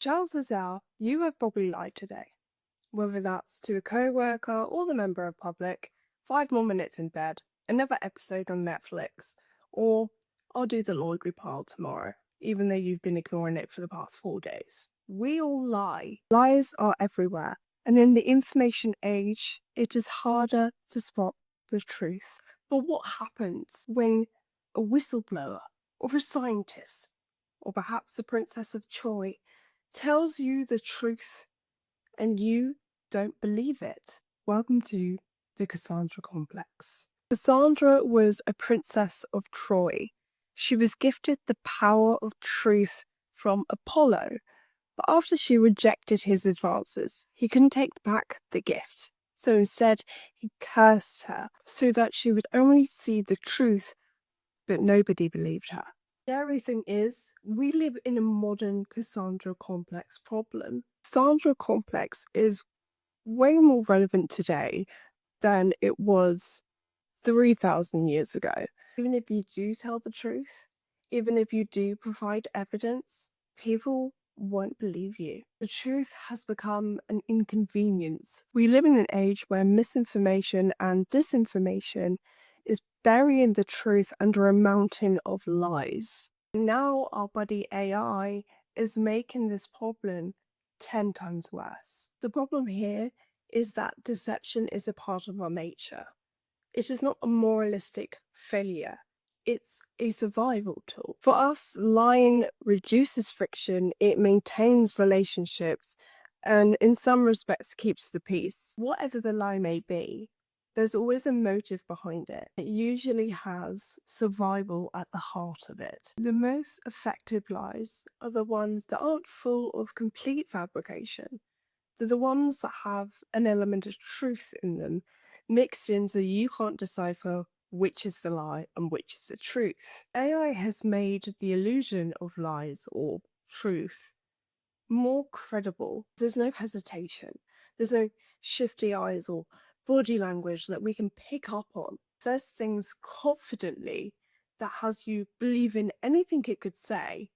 Chances are you have probably lied today, whether that's to a co-worker or the member of public, 5 more minutes in bed, another episode on Netflix, or I'll do the laundry pile tomorrow, even though you've been ignoring it for the past 4 days. We all lie. Lies are everywhere, and in the information age, it is harder to spot the truth. But what happens when a whistleblower, or a scientist, or perhaps the Princess of Troy, tells you the truth and you don't believe it? Welcome to the Cassandra Complex. Cassandra was a princess of Troy. She was gifted the power of truth from Apollo, but after she rejected his advances, he couldn't take back the gift. So instead, he cursed her so that she would only see the truth, but nobody believed her. The scary thing is, we live in a modern Cassandra Complex problem. Cassandra Complex is way more relevant today than it was 3,000 years ago. Even if you do tell the truth, even if you do provide evidence, people won't believe you. The truth has become an inconvenience. We live in an age where misinformation and disinformation is burying the truth under a mountain of lies. Now our buddy AI is making this problem 10 times worse. The problem here is that deception is a part of our nature. It is not a moralistic failure. It's a survival tool. For us, lying reduces friction, it maintains relationships, and in some respects keeps the peace. Whatever the lie may be, there's always a motive behind it. It usually has survival at the heart of it. The most effective lies are the ones that aren't full of complete fabrication. They're the ones that have an element of truth in them, mixed in so you can't decipher which is the lie and which is the truth. AI has made the illusion of lies or truth more credible. There's no hesitation. There's no shifty eyes or body language that we can pick up on. It says things confidently that has you believe in anything it could say,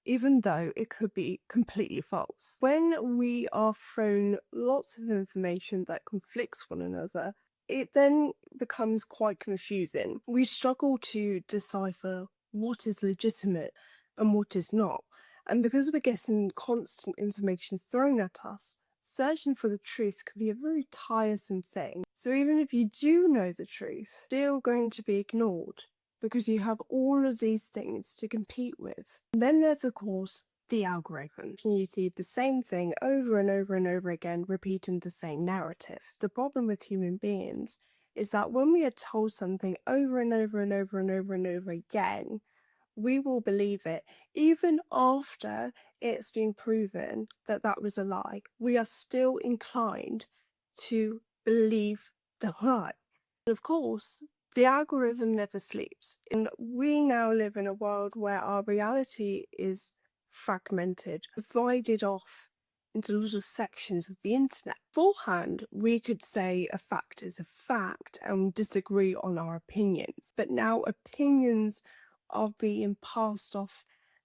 even though it could be completely false. When we are thrown lots of information that conflicts one another, it then becomes quite confusing. We struggle to decipher what is legitimate and what is not. And because we're getting constant information thrown at us, searching for the truth can be a very tiresome thing. So even if you do know the truth, still going to be ignored because you have all of these things to compete with. And then there's, of course, the algorithm. You see the same thing over and over and over again, repeating the same narrative. The problem with human beings is that when we are told something over and over and over and over and over again, we will believe it, even after it's been proven that that was a lie. We are still inclined to believe the lie. And of course, the algorithm never sleeps. And we now live in a world where our reality is fragmented, divided off into little sections of the internet. Beforehand, we could say a fact is a fact and disagree on our opinions. But now opinions are being passed off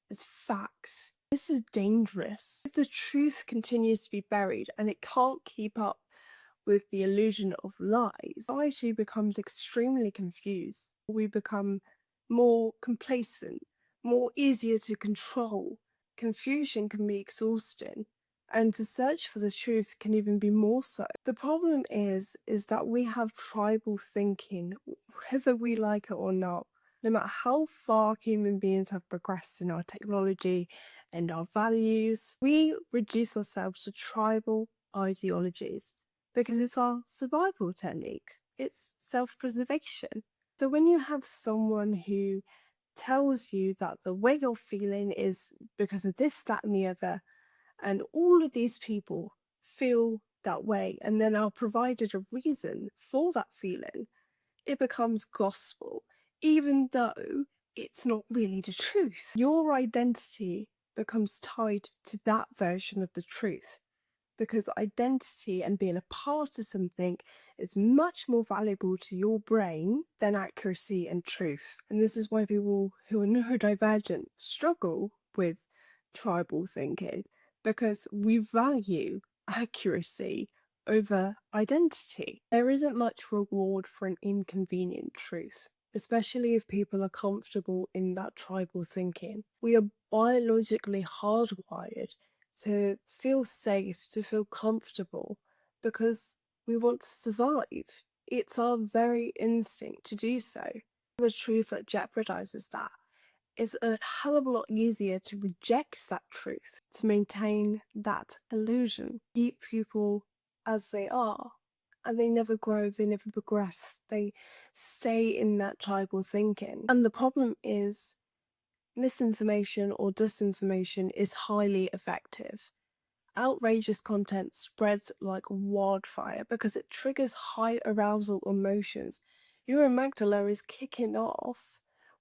as facts. This is dangerous. If the truth continues to be buried and it can't keep up with the illusion of lies, society becomes extremely confused. We become more complacent, more easier to control. Confusion can be exhausting, and to search for the truth can even be more so. The problem is that we have tribal thinking, whether we like it or not. No matter how far human beings have progressed in our technology and our values, we reduce ourselves to tribal ideologies because it's our survival technique. It's self-preservation. So when you have someone who tells you that the way you're feeling is because of this, that, and the other, and all of these people feel that way, and then are provided a reason for that feeling, it becomes gospel, even though it's not really the truth. Your identity becomes tied to that version of the truth, because identity and being a part of something is much more valuable to your brain than accuracy and truth. And this is why people who are neurodivergent struggle with tribal thinking, because we value accuracy over identity. There isn't much reward for an inconvenient truth, especially if people are comfortable in that tribal thinking. We are biologically hardwired to feel safe, to feel comfortable, because we want to survive. It's our very instinct to do so. A truth that jeopardizes that is a hell of a lot easier to reject that truth, to maintain that illusion, keep people as they are, and they never grow, they never progress, they stay in that tribal thinking. And the problem is, misinformation or disinformation is highly effective. Outrageous content spreads like wildfire because it triggers high arousal emotions. Your amygdala is kicking off,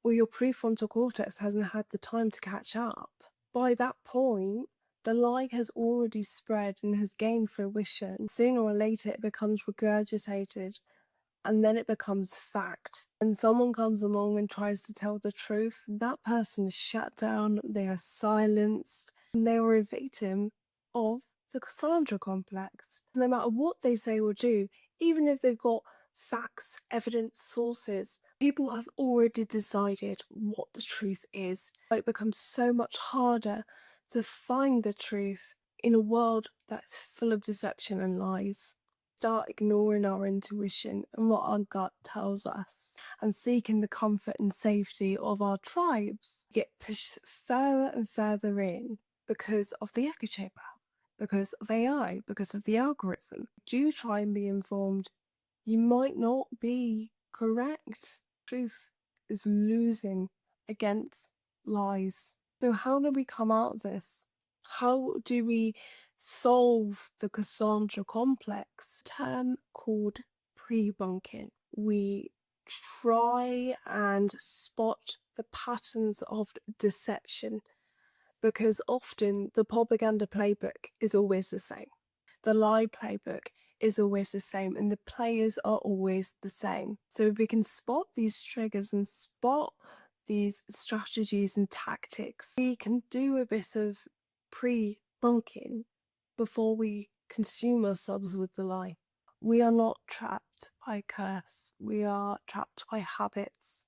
while your prefrontal cortex hasn't had the time to catch up. By that point, the lie has already spread and has gained fruition. Sooner or later, it becomes regurgitated, and then it becomes fact. When someone comes along and tries to tell the truth, that person is shut down, they are silenced, and they are a victim of the Cassandra Complex. No matter what they say or do, even if they've got facts, evidence, sources, people have already decided what the truth is. It becomes so much harder to find the truth in a world that's full of deception and lies. Start ignoring our intuition and what our gut tells us, and seeking the comfort and safety of our tribes, get pushed further and further in because of the echo chamber, because of AI, because of the algorithm. Do try and be informed. You might not be correct. Truth is losing against lies. So how do we come out of this? How do we solve the Cassandra complex? A term called pre-bunking. We try and spot the patterns of deception, because often the propaganda playbook is always the same. The lie playbook is always the same, and the players are always the same. So if we can spot these triggers and spot these strategies and tactics, we can do a bit of pre-bunking before we consume ourselves with the lie. We are not trapped by curse. We are trapped by habits.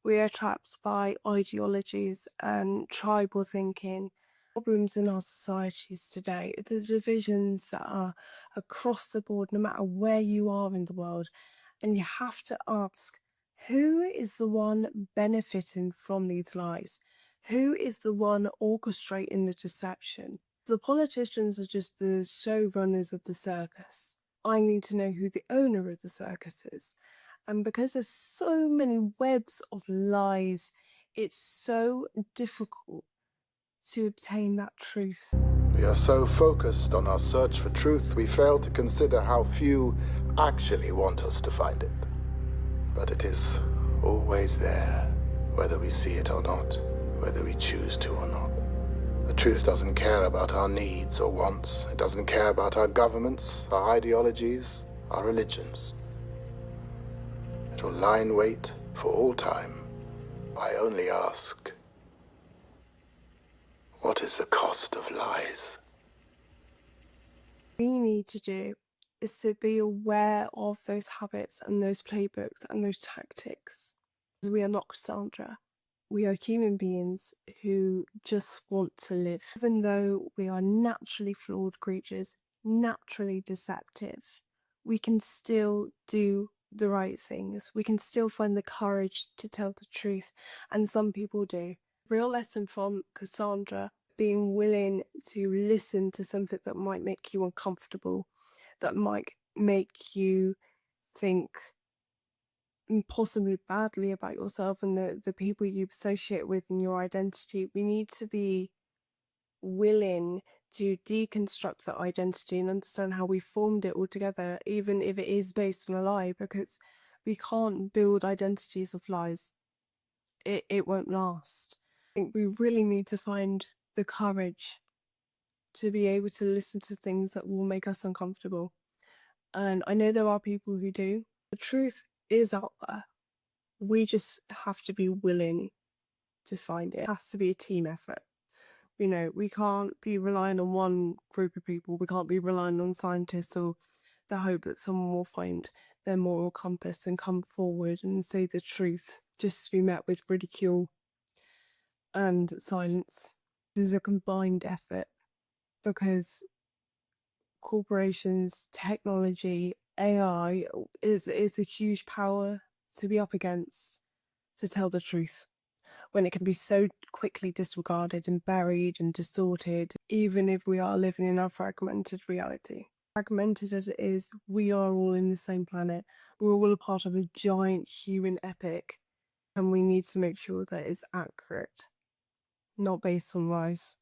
We are trapped by ideologies and tribal thinking. Problems in our societies today, the divisions that are across the board, no matter where you are in the world, and you have to ask, who is the one benefiting from these lies? Who is the one orchestrating the deception? The politicians are just the showrunners of the circus. I need to know who the owner of the circus is. And because there's so many webs of lies, it's so difficult to obtain that truth. We are so focused on our search for truth, we fail to consider how few actually want us to find it. But it is always there, whether we see it or not, whether we choose to or not. The truth doesn't care about our needs or wants. It doesn't care about our governments, our ideologies, our religions. It will lie in wait for all time. I only ask, what is the cost of lies? What we need to do is to be aware of those habits and those playbooks and those tactics. We are not Cassandra. We are human beings who just want to live. Even though we are naturally flawed creatures, naturally deceptive, we can still do the right things. We can still find the courage to tell the truth, and some people do. Real lesson from Cassandra: being willing to listen to something that might make you uncomfortable, that might make you think possibly badly about yourself and the people you associate with and your identity. We need to be willing to deconstruct that identity and understand how we formed it all together, even if it is based on a lie, because we can't build identities of lies. It won't last. I think we really need to find the courage to be able to listen to things that will make us uncomfortable. And I know there are people who do. The truth is out there. We just have to be willing to find it. It has to be a team effort. You know, we can't be relying on one group of people. We can't be relying on scientists or the hope that someone will find their moral compass and come forward and say the truth just to be met with ridicule and silence. This is a combined effort because corporations, technology, AI is a huge power to be up against to tell the truth when it can be so quickly disregarded and buried and distorted, even if we are living in a fragmented reality. Fragmented as it is, we are all in the same planet. We're all a part of a giant human epic, and we need to make sure that it's accurate, not based on lies.